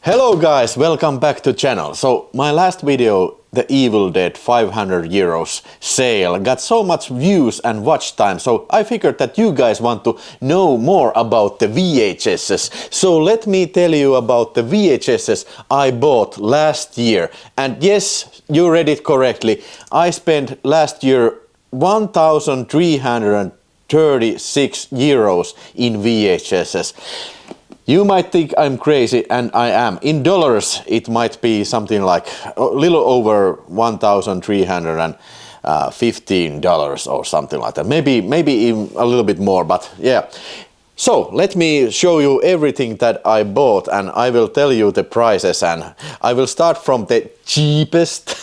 Hello guys, welcome back to channel. So my last video, the Evil Dead 500 euros sale, got so much views and watch time, so I figured that you guys want to know more about the VHSs. So let me tell you about the VHSs I bought last year. And yes, you read it correctly, I spent last year 1,336 euros in VHSs. You might think I'm crazy, and I am. In dollars, it might be something like a little over $1,315 or something like that. Maybe even a little bit more, but yeah. So let me show you everything that I bought, and I will tell you the prices, and I will start from the cheapest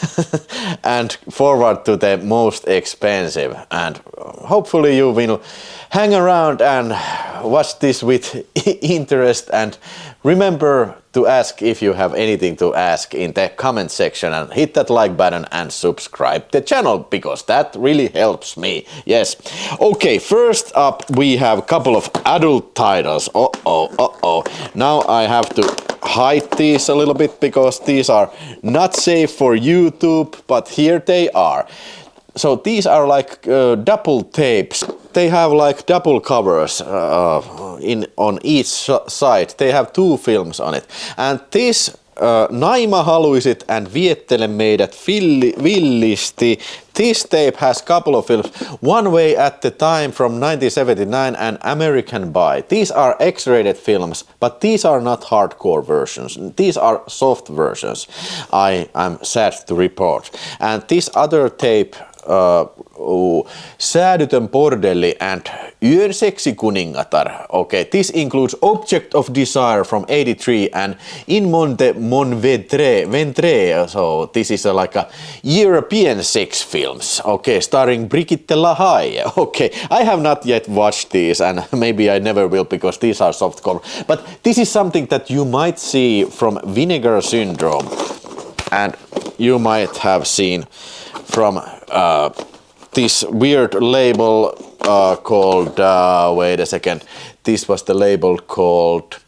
and forward to the most expensive, and hopefully you will hang around and watch this with interest, and remember to ask if you have anything to ask in the comment section, and hit that like button and subscribe the channel because that really helps me. Yes. Okay, first up we have a couple of adult titles. Now I have to hide these a little bit because these are not safe for YouTube, but here they are. So these are like double tapes. They have like double covers on each side. They have two films on it. And this Naima haluisit and viettele meidät villisti. This tape has a couple of films. One Way at the Time from 1979 and American Pie. These are X-rated films, but these are not hardcore versions. These are soft versions, I am sad to report. And this other tape, Säädytön bordelli and Yön seksikuningatar. Okay, this includes Object of Desire from 83 and In Monte Mon Ventre. So this is like a European sex films. Okay, starring Brigitte Lahaie. Okay, I have not yet watched these, and maybe I never will because these are softcore. But this is something that you might see from Vinegar Syndrome, and you might have seen from this weird label called, wait a second, this was the label called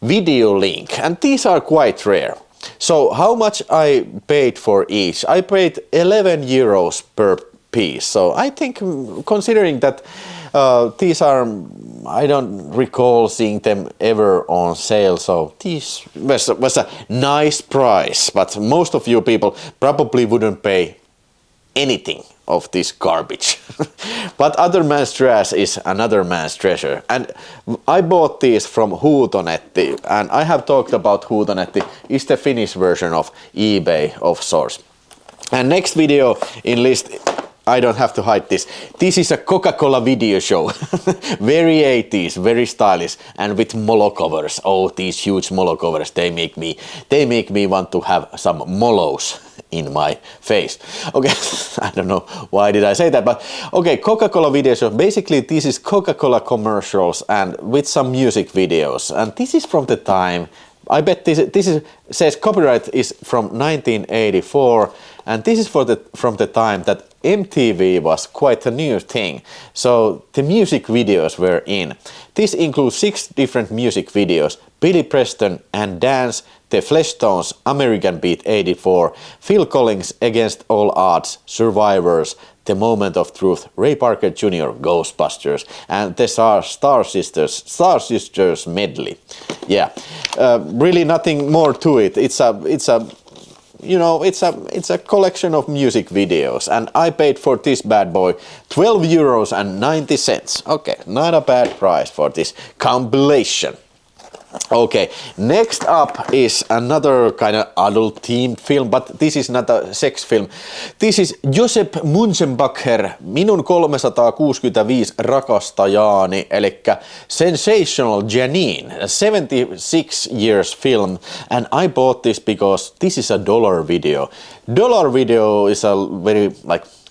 VideoLink, and these are quite rare. So how much I paid for each? I paid 11 euros per piece. So I think, considering that these are, I don't recall seeing them ever on sale, so this was a nice price, but most of you people probably wouldn't pay anything of this garbage. But other man's trash is another man's treasure. And I bought these from Huutonetti, and I have talked about Huutonetti. It's the Finnish version of eBay of sorts. And next video in list, I don't have to hide this. This is a Coca-Cola video show. Very 80s, very stylish, and with molo covers. Oh, these huge molo covers, they make me want to have some molos in my face. Okay, I don't know why did I say that, but okay, Coca-Cola video show. Basically, this is Coca-Cola commercials and with some music videos. And this is from the time, I bet this says copyright is from 1984, and this is from the time that MTV was quite a new thing. So the music videos were in. This includes 6 different music videos: Billy Preston and Dance, The Fleshtones, American Beat 84, Phil Collins, Against All Odds, Survivors, The Moment of Truth, Ray Parker Jr., Ghostbusters, and the Star Sisters medley. Yeah, really nothing more to it. It's a collection of music videos, and I paid for this bad boy 12 euros and 90 cents. Okay, not a bad price for this compilation. Okay, next up is another kind of adult themed film, but this is not a sex film. This is Josep Munzenbacher, Minun 365 rakastajaani, eli Sensational Janine, a 76 years film, and I bought this because this is a dollar video. Dollar video is a very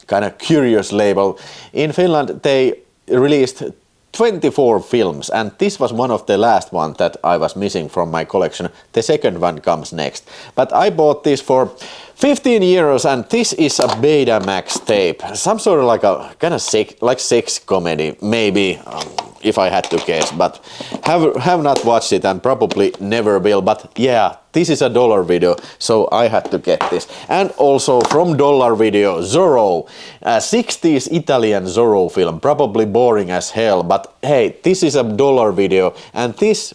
kind of curious label. In Finland they released 24 films, and this was one of the last ones that I was missing from my collection. The second one comes next. But I bought this for 15 euros, and this is a Betamax tape. Some sort of like a kind of sex comedy, maybe. if I had to guess, but have not watched it and probably never will. But yeah, this is a dollar video, so I had to get this. And also from dollar video, Zoro, 60s Italian Zoro film, probably boring as hell, but hey, this is a dollar video, and this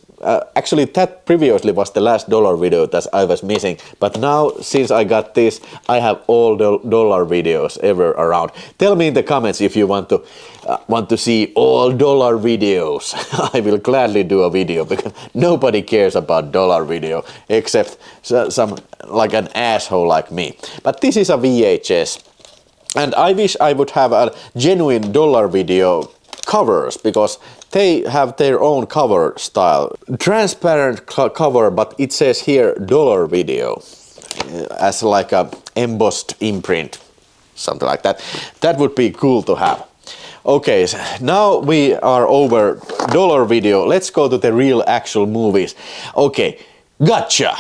actually that previously was the last dollar video that I was missing, but now since I got this, I have all the dollar videos ever around. Tell me in the comments if you want to see all dollar videos. I will gladly do a video because nobody cares about dollar video except some like an asshole like me. But this is a VHS, and I wish I would have a genuine dollar video covers because they have their own cover style. Transparent cover, but it says here dollar video as like a embossed imprint, something like that. That would be cool to have. Okay, so now we are over dollar video. Let's go to the real actual movies. Okay, Gotcha!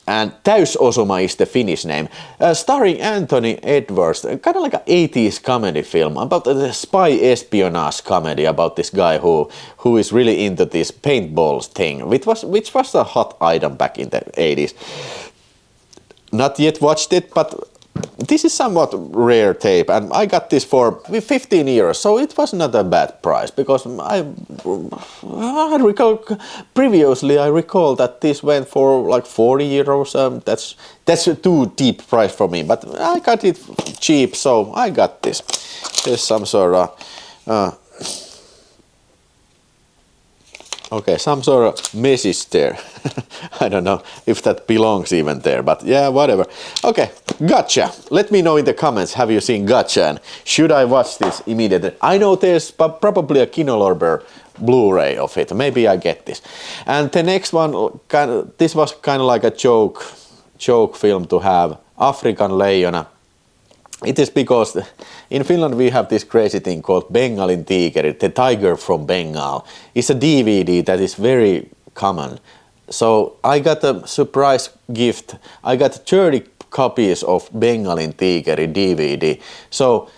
And Täysosuma is the Finnish name. Starring Anthony Edwards, kind of like an 80s comedy film about a spy espionage comedy about this guy who is really into this paintballs thing, which was a hot item back in the 80s. Not yet watched it, but this is somewhat rare tape, and I got this for 15 euros, so it was not a bad price, because I recall previously I recall that this went for like 40 euros. That's a too deep price for me, but I got it cheap, so I got this. There's some sort of okay, some sort of message there. I don't know if that belongs even there, but yeah, whatever. Okay, Gotcha. Let me know in the comments, have you seen Gotcha, and should I watch this immediately? I know there's probably a Kinolorber Blu-ray of it. Maybe I get this. And the next one, this was kind of like a joke film to have, African Leijona. It is because in Finland we have this crazy thing called Bengalin Tigeri, the tiger from Bengal. It's a DVD that is very common. So I got a surprise gift. I got 30 copies of Bengalin Tigeri DVD. So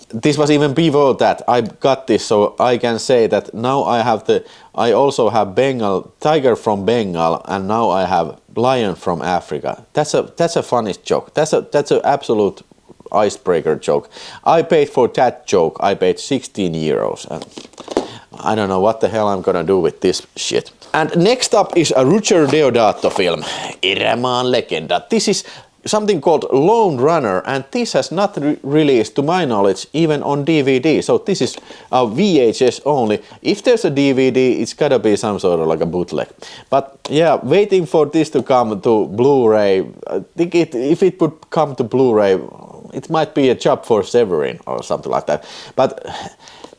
this was even before that. I got this, so I can say that now I also have tiger from Bengal, and now I have lion from Africa. That's a funny joke. That's an absolute icebreaker joke. I paid for that joke. I paid 16 euros. And I don't know what the hell I'm gonna do with this shit. And next up is a Roger Deodato film, Erämaan legenda. This is something called Lone Runner, and this has not released to my knowledge even on DVD, so this is a VHS only. If there's a DVD, it's gotta be some sort of like a bootleg. But yeah, waiting for this to come to Blu-ray. I think if it would come to Blu-ray, it might be a job for Severin or something like that. But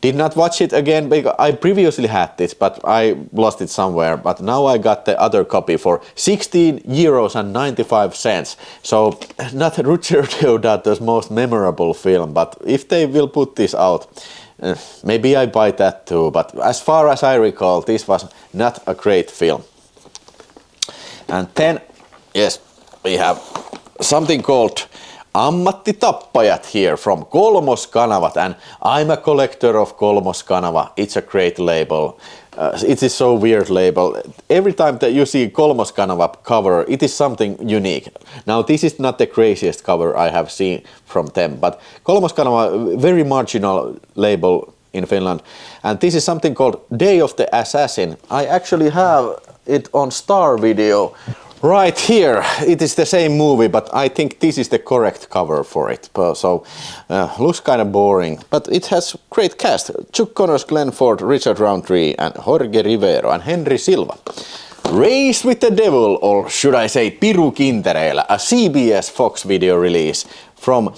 did not watch it again because I previously had this, but I lost it somewhere. But now I got the other copy for 16 euros and 95 cents. So not Roger Deodato's most memorable film, but if they will put this out, maybe I buy that too. But as far as I recall, this was not a great film. And then, yes, we have something called Ammattitappajat here from Kolmoskanavat, and I'm a collector of Kolmoskanava. It's a great label. It is so weird label. Every time that you see Kolmoskanava cover, it is something unique. Now this is not the craziest cover I have seen from them, but Kolmoskanava, very marginal label in Finland, and this is something called Day of the Assassin. I actually have it on Star Video. Right here, it is the same movie, but I think this is the correct cover for it. So, looks kind of boring, but it has great cast. Chuck Connors, Glenn Ford, Richard Roundtree, and Jorge Rivero, and Henry Silva. Race with the Devil, or should I say Piru Kintereillä, a CBS Fox video release from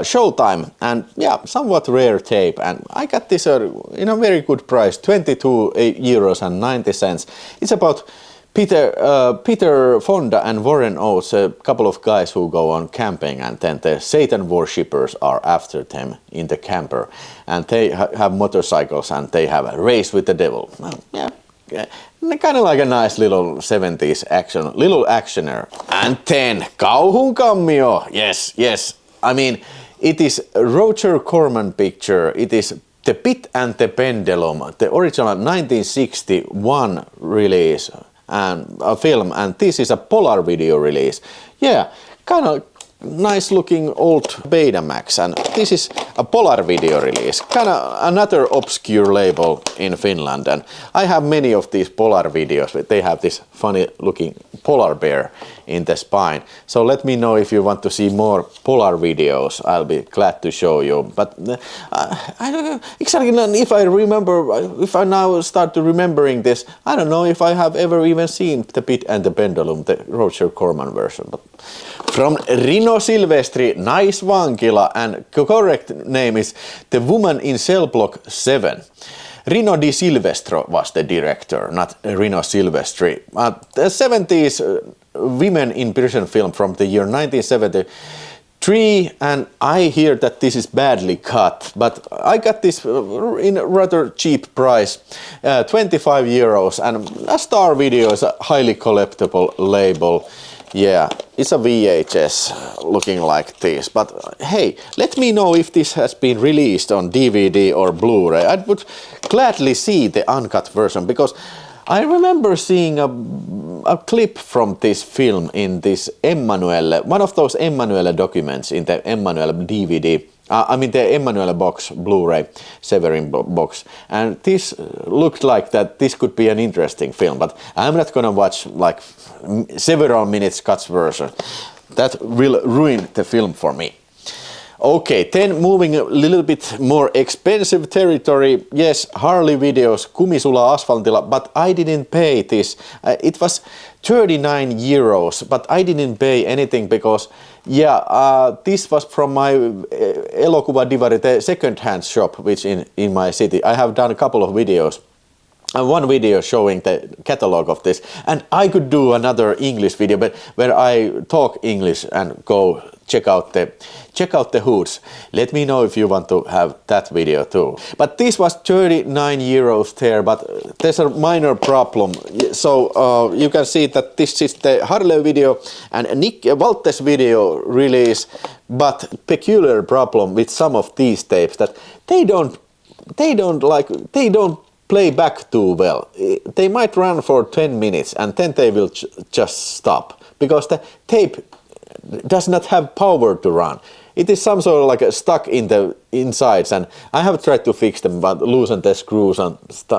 Showtime, and yeah, somewhat rare tape, and I got this in a very good price, 22 euros and 90 cents. It's about Peter Fonda and Warren Oates, a couple of guys who go on camping, and then the Satan worshippers are after them in the camper, and they have motorcycles, and they have a race with the devil. Yeah, kind of like a nice little 70s action, little actioner. And then Kauhun Kammio, yes, I mean, it is Roger Corman picture. It is The Pit and the Pendulum, the original 1961 release and a film, and this is a Polar Video release. Yeah, kind of nice looking old Betamax, and this is a Polar Video release, kind of another obscure label in Finland, and I have many of these Polar Videos. They have this funny looking polar bear in the spine, so let me know if you want to see more Polar Videos. I'll be glad to show you, but I don't know exactly if I remember, if I now start to remembering this, I don't know if I have ever even seen The Pit and the Pendulum, the Roger Corman version. But from Rino Silvestri, Naisvankila, and the correct name is The Woman in Cell Block 7. Rino Di Silvestro was the director, not Rino Silvestri. The 70s women in prison film from the year 1973, and I hear that this is badly cut, but I got this in a rather cheap price, 25 euros, and a Star Video is a highly collectible label. Yeah, it's a VHS looking like this, but hey, let me know if this has been released on DVD or Blu-ray. I would gladly see the uncut version, because I remember seeing a clip from this film in this Emmanuel, one of those Emmanuel documents in the Emmanuel DVD. I mean the Emmanuel box, Blu-ray, Severin box, and this looked like that this could be an interesting film, but I'm not gonna watch like several minutes cuts version. That will ruin the film for me. Okay, then moving a little bit more expensive territory. Yes, Harley Videos, Kumisula Asfaltilla, but I didn't pay this. It was 39 euros, but I didn't pay anything because, yeah, this was from my Elokuva Divari, the second-hand shop, which in my city. I have done a couple of videos. One video showing the catalog of this, and I could do another English video, but where I talk English and go check out the hoods. Let me know if you want to have that video too. But this was 39 euros there, but there's a minor problem. So you can see that this is the Harley Video and Nick Walter's video release, but peculiar problem with some of these tapes that they don't play back too well. They might run for 10 minutes and then they will just stop, because the tape does not have power to run. It is some sort of like stuck in the insides, and I have tried to fix them, but loosen the screws and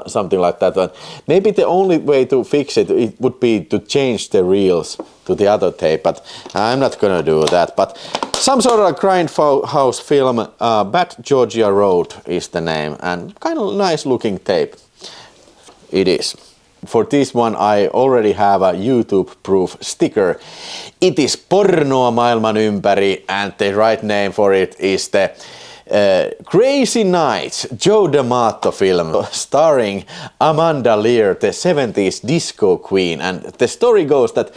something like that. And maybe the only way to fix it would be to change the reels to the other tape, but I'm not gonna do that. But some sort of grindhouse film, Bad Georgia Road is the name, and kind of nice looking tape it is. For this one I already have a YouTube proof sticker. It is Pornoa maailman ympäri, and the right name for it is the Crazy Nights, Joe D'Amato film starring Amanda Lear, the 70s disco queen. And the story goes that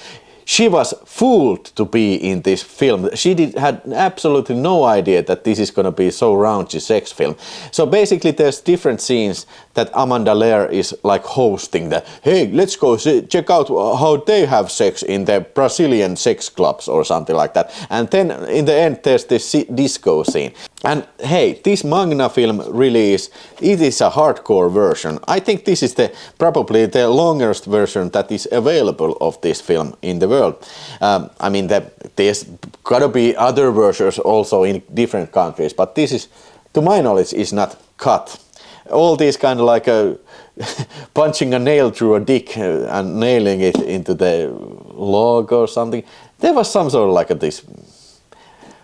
she was fooled to be in this film. She had absolutely no idea that this is going to be so raunchy sex film. So basically there's different scenes that Amanda Lear is like hosting that, hey, let's go check out how they have sex in the Brazilian sex clubs or something like that. And then in the end there's this disco scene. And hey, this Magna film release, it is a hardcore version. I think this is probably the longest version that is available of this film in the world. I mean, there's gotta be other versions also in different countries, but this is, to my knowledge, is not cut. All these kind of like punching a nail through a dick and nailing it into the log or something. There was some sort of like this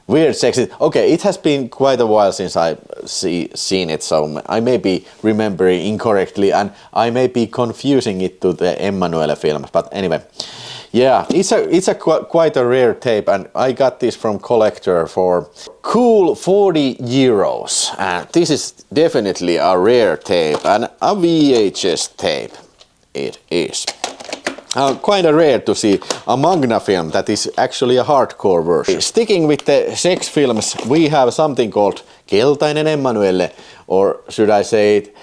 weird sexy. Okay, it has been quite a while since I've seen it, so I may be remembering incorrectly and I may be confusing it to the Emmanuel films. But anyway, yeah, it's quite a rare tape, and I got this from Collector for cool 40 euros. And this is definitely a rare tape and a VHS tape. It is. Quite rare to see a Magna film that is actually a hardcore version. Sticking with the sex films, we have something called Keltainen Emmanuel, or should I say it,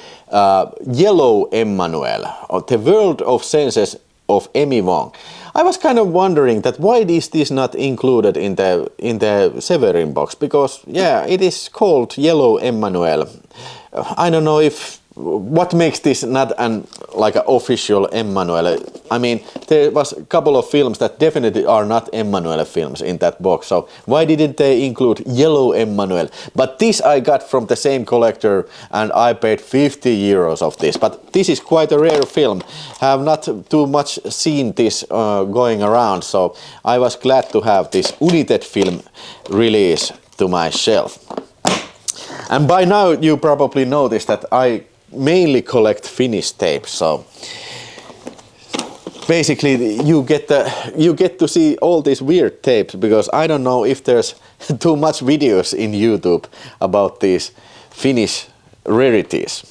Yellow Emmanuel, or The World of Senses of Emmy Wong. I was kind of wondering that why is this not included in the Severin box, because yeah, it is called Yellow Emmanuel. I don't know if what makes this not like an official Emmanuel. I mean, there was a couple of films that definitely are not Emmanuel films in that box, so why didn't they include Yellow Emmanuel? But this I got from the same collector and I paid 50 euros of this. But this is quite a rare film. I have not too much seen this going around, so I was glad to have this United film release to my shelf. And by now you probably noticed that I mainly collect Finnish tapes, so basically you get to see all these weird tapes, because I don't know if there's too much videos in YouTube about these Finnish rarities.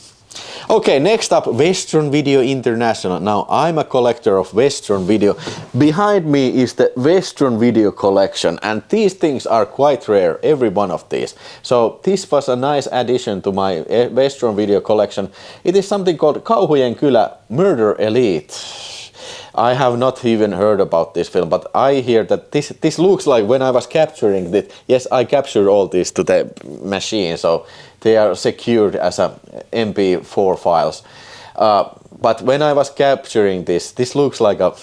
Okay, next up, Western Video International. Now, I'm a collector of Western video. Behind me is the Western Video collection, and these things are quite rare, every one of these. So this was a nice addition to my Western Video collection. It is something called Kauhujen Kylä Murder Elite. I have not even heard about this film, but I hear that this looks like, when I was capturing it, yes, I captured all this to the machine, so they are secured as a MP4 files. But when I was capturing this looks like a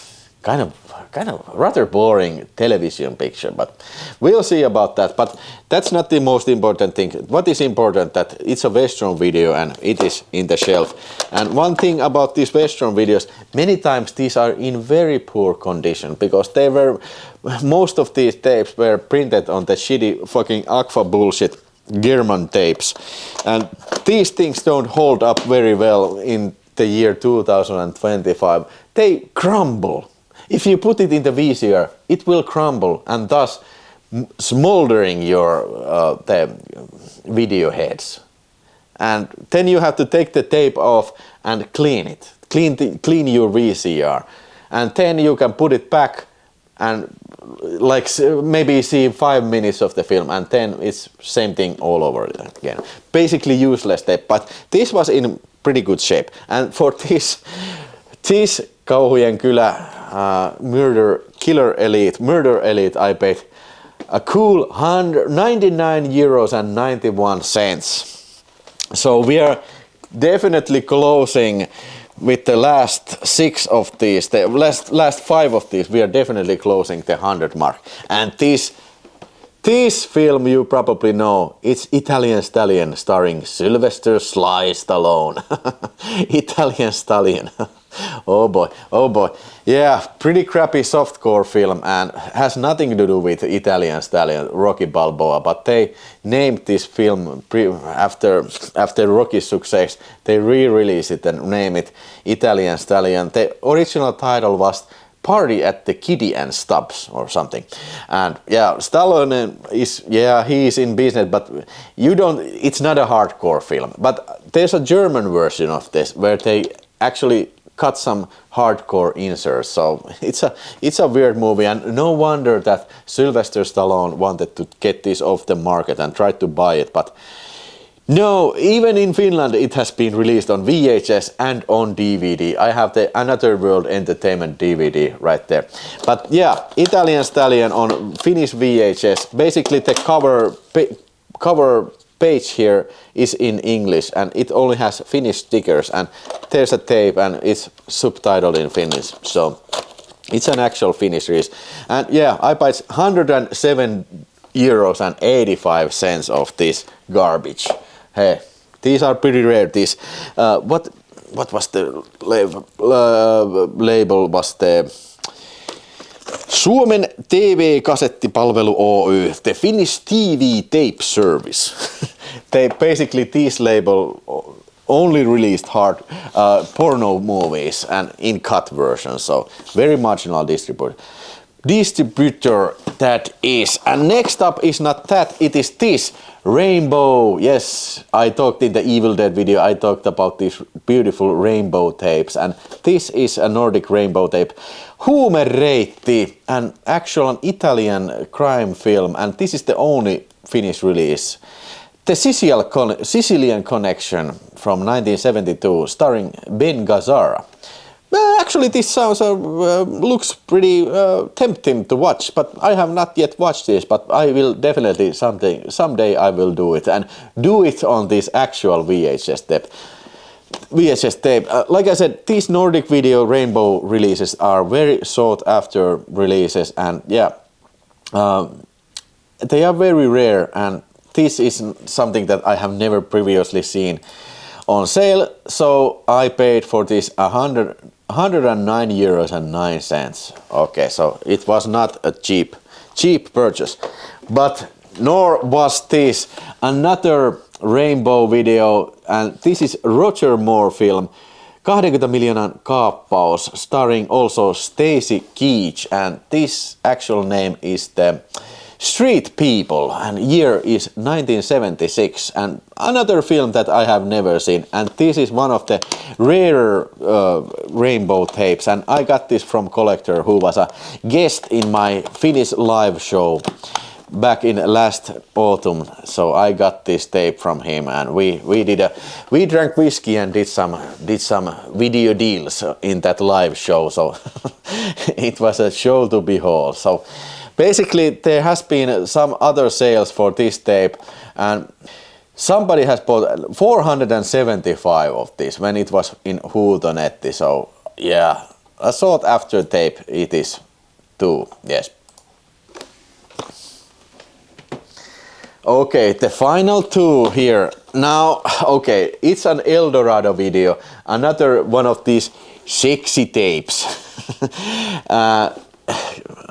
kind of rather boring television picture, but we'll see about that. But that's not the most important thing. What is important, that it's a Western video and it is in the shelf. And one thing about these Western videos, many times these are in very poor condition, because most of these tapes were printed on the shitty fucking Agfa bullshit German tapes, and these things don't hold up very well in the year 2025. They crumble. If you put it in the VCR, it will crumble and thus smoldering your the video heads. And then you have to take the tape off and clean it. Clean your VCR. And then you can put it back and like maybe see 5 minutes of the film, and then it's same thing all over again. Basically useless tape, but this was in pretty good shape. And for this Kauhujen Kylä Murder Elite, I paid a cool 99 euros and 91 cents. So we are definitely closing with the last 6 of these, the last 5 of these, we are definitely closing the 100 mark. And this film you probably know, it's Italian Stallion starring Sylvester Sly Stallone. Italian Stallion. Oh boy, oh boy. Yeah, pretty crappy softcore film and has nothing to do with Italian Stallion, Rocky Balboa, but they named this film after Rocky's success. They re-released it and named it Italian Stallion. The original title was Party at the Kiddy and Stubbs or something. And yeah, Stallone is, yeah, he is in business, but it's not a hardcore film. But there's a German version of this where they actually cut some hardcore inserts, so it's a weird movie, and no wonder that Sylvester Stallone wanted to get this off the market and tried to buy it, but no, even in Finland it has been released on VHS and on DVD. I have the Another World Entertainment DVD right there. But yeah, Italian Stallion on Finnish VHS. Basically the cover page here is in English and it only has Finnish stickers, and there's a tape and it's subtitled in Finnish, so it's an actual Finnish release. And yeah, I paid 107 euros and 85 cents of this garbage. Hey, these are pretty rare. These what was the label was the Suomen TV-kasettipalvelu Oy, the Finnish TV tape service. They basically, this label only released hard porno movies and in cut versions, so very marginal distributor that is. And next up is not that, it is this Rainbow. Yes, I talked in the Evil Dead video, I talked about these beautiful rainbow tapes, and this is a Nordic rainbow tape. Huumereitti, an actual Italian crime film, and this is the only Finnish release. The Sicilian Connection from 1972, starring Ben Gazzara. Actually, this sounds looks pretty tempting to watch, but I have not yet watched this. But I will definitely someday I will do it and do it on this actual VHS tape. Like I said, these Nordic Video Rainbow releases are very sought after releases, and yeah, they are very rare. And this is something that I have never previously seen on sale, so I paid for this 109 euros and 9 cents. Okay, so it was not a cheap purchase, but nor was this another Rainbow video, and this is Roger Moore film 20 miljoonan kaappaus, starring also Stacy Keach, and this actual name is the Street People, and year is 1976, and another film that I have never seen, and this is one of the rarer Rainbow tapes, and I got this from Collector, who was a guest in my Finnish live show back in last autumn. So I got this tape from him, and we drank whiskey and did some video deals in that live show, so it was a show to behold. So basically, there has been some other sales for this tape, and somebody has bought 475 of this when it was in Huutonetti. So yeah, a sought after tape it is too, yes. Okay, the final two here. Now, okay, it's an Eldorado video, another one of these sexy tapes.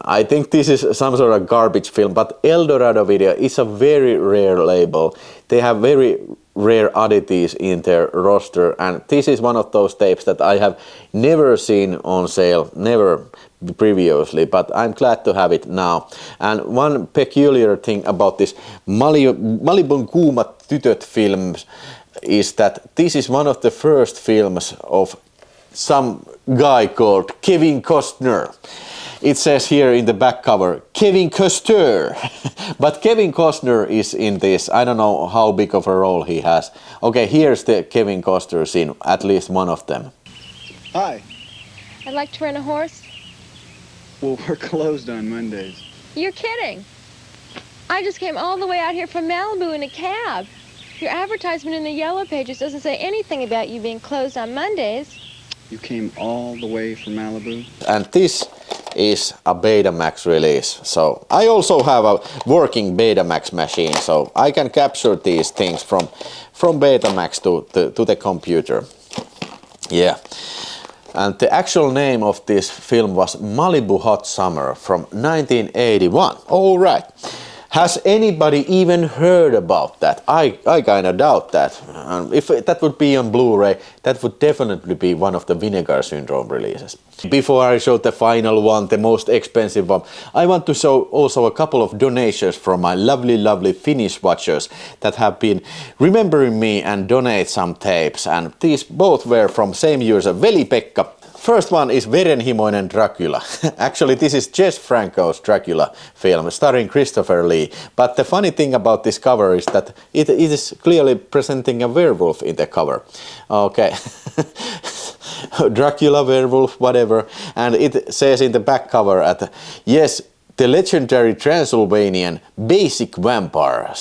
I think this is some sort of garbage film, but Eldorado Video is a very rare label. They have very rare oddities in their roster, and this is one of those tapes that I have never seen on sale, never previously, but I'm glad to have it now. And one peculiar thing about this Malibun Kuumat Tytöt films is that this is one of the first films of some guy called Kevin Costner. It says here in the back cover, Kevin Costner. But Kevin Costner is in this. I don't know how big of a role he has. Okay, here's the Kevin Costner scene, at least one of them. Hi. I'd like to rent a horse. Well, we're closed on Mondays. You're kidding. I just came all the way out here from Malibu in a cab. Your advertisement in the Yellow Pages doesn't say anything about you being closed on Mondays. You came all the way from Malibu? And this is a Betamax release. So I also have a working Betamax machine, so I can capture these things from Betamax to the computer. Yeah. And the actual name of this film was Malibu Hot Summer from 1981. All right. Has anybody even heard about that? I kind of doubt that. If that would be on Blu-ray, that would definitely be one of the Vinegar Syndrome releases. Before I show the final one, the most expensive one, I want to show also a couple of donations from my lovely Finnish watchers that have been remembering me and donate some tapes. And these both were from same user, Veli-Pekka. First one is Verenhimoinen Dracula. Actually, this is Jess Franco's Dracula film starring Christopher Lee. But the funny thing about this cover is that it is clearly presenting a werewolf in the cover. Okay. Dracula, werewolf, whatever. And it says in the back cover yes, the legendary Transylvanian basic vampire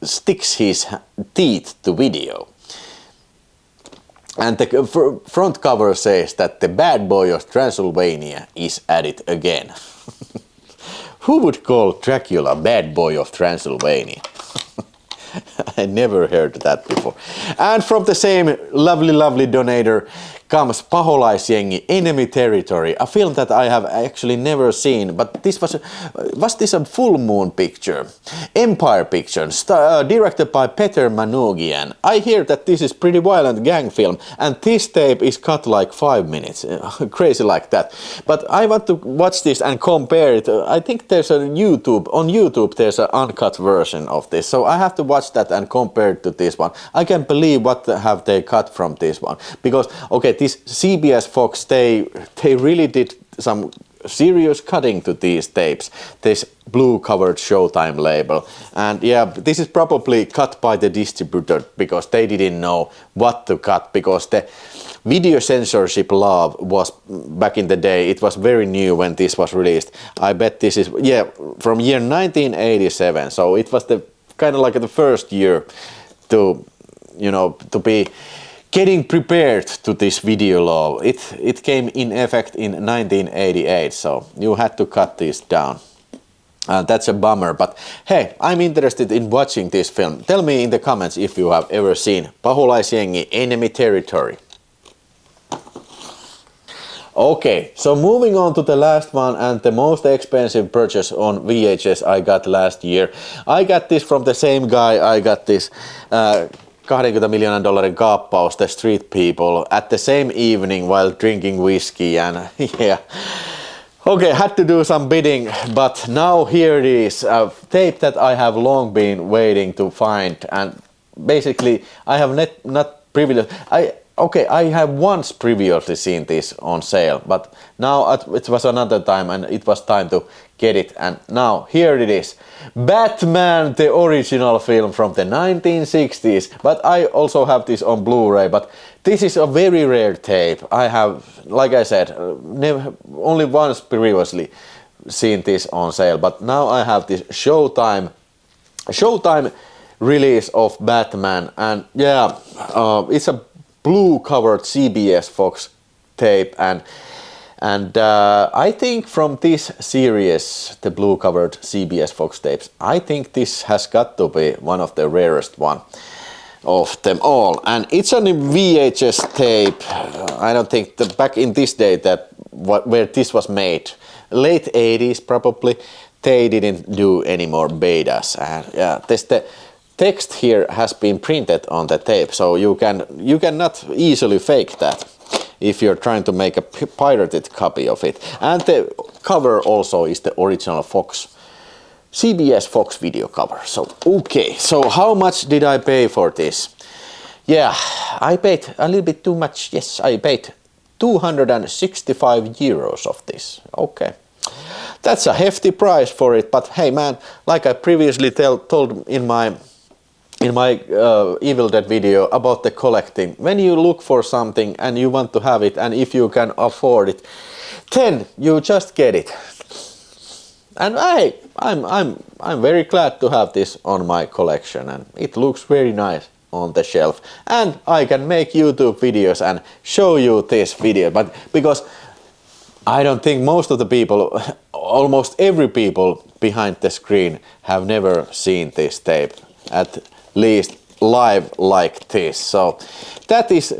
sticks his teeth to video. And the front cover says that the bad boy of Transylvania is at it again. Who would call Dracula bad boy of Transylvania? I never heard that before. And from the same lovely donator comes Paholaisjengi Enemy Territory, a film that I have actually never seen, but this was this a Full Moon picture? Empire picture, directed by Peter Manoogian. I hear that this is pretty violent gang film, and this tape is cut like 5 minutes, crazy like that. But I want to watch this and compare it. I think there's on YouTube there's an uncut version of this, so I have to watch that and compare it to this one. I can't believe what have they cut from this one, because okay, this CBS Fox, they really did some serious cutting to these tapes, this blue covered Showtime label. And yeah, this is probably cut by the distributor because they didn't know what to cut, because the video censorship law was back in the day, it was very new when this was released. I bet this is, yeah, from year 1987, so it was the kind of like the first year to, you know, to be getting prepared to this video law. It came in effect in 1988, so you had to cut this down. That's a bummer, but hey, I'm interested in watching this film. Tell me in the comments if you have ever seen Paholaisjengi Enemy Territory. Okay, so moving on to the last one and the most expensive purchase on VHS I got last year. I got this from the same guy. I got this $20 million kaappaus, The Street People, at the same evening while drinking whiskey, and yeah. Okay, had to do some bidding, but now here it is, a tape that I have long been waiting to find, and basically I have not previously, I have once previously seen this on sale, but now it was another time and it was time to get it, and now here it is. Batman, the original film from the 1960s, but I also have this on Blu-ray, but this is a very rare tape. I have, like I said, only once previously seen this on sale, but now I have this Showtime release of Batman, and yeah, it's a blue covered CBS Fox tape, and I think from this series, the blue covered CBS Fox tapes, I think this has got to be one of the rarest one of them all, and it's a VHS tape. I don't think that back in this day that where this was made, late 80s probably, they didn't do any more betas, and yeah, the text here has been printed on the tape, so you cannot easily fake that if you're trying to make a pirated copy of it. And the cover also is the original Fox, CBS Fox video cover. So okay, so how much did I pay for this? Yeah, I paid a little bit too much. Yes, I paid 265 euros of this. Okay. That's a hefty price for it, but hey man, like I previously told in my Evil Dead video about the collecting, when you look for something and you want to have it, and if you can afford it, then you just get it. And I'm very glad to have this on my collection, and it looks very nice on the shelf, and I can make YouTube videos and show you this video, but because I don't think most of the people, almost every people behind the screen have never seen this tape, at least live like this. So that is,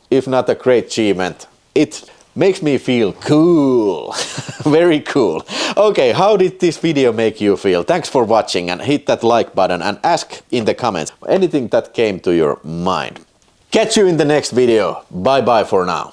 if not a great achievement, it makes me feel cool. Very cool. Okay, how did this video make you feel? Thanks for watching, and hit that like button and ask in the comments anything that came to your mind. Catch you in the next video. Bye bye for now.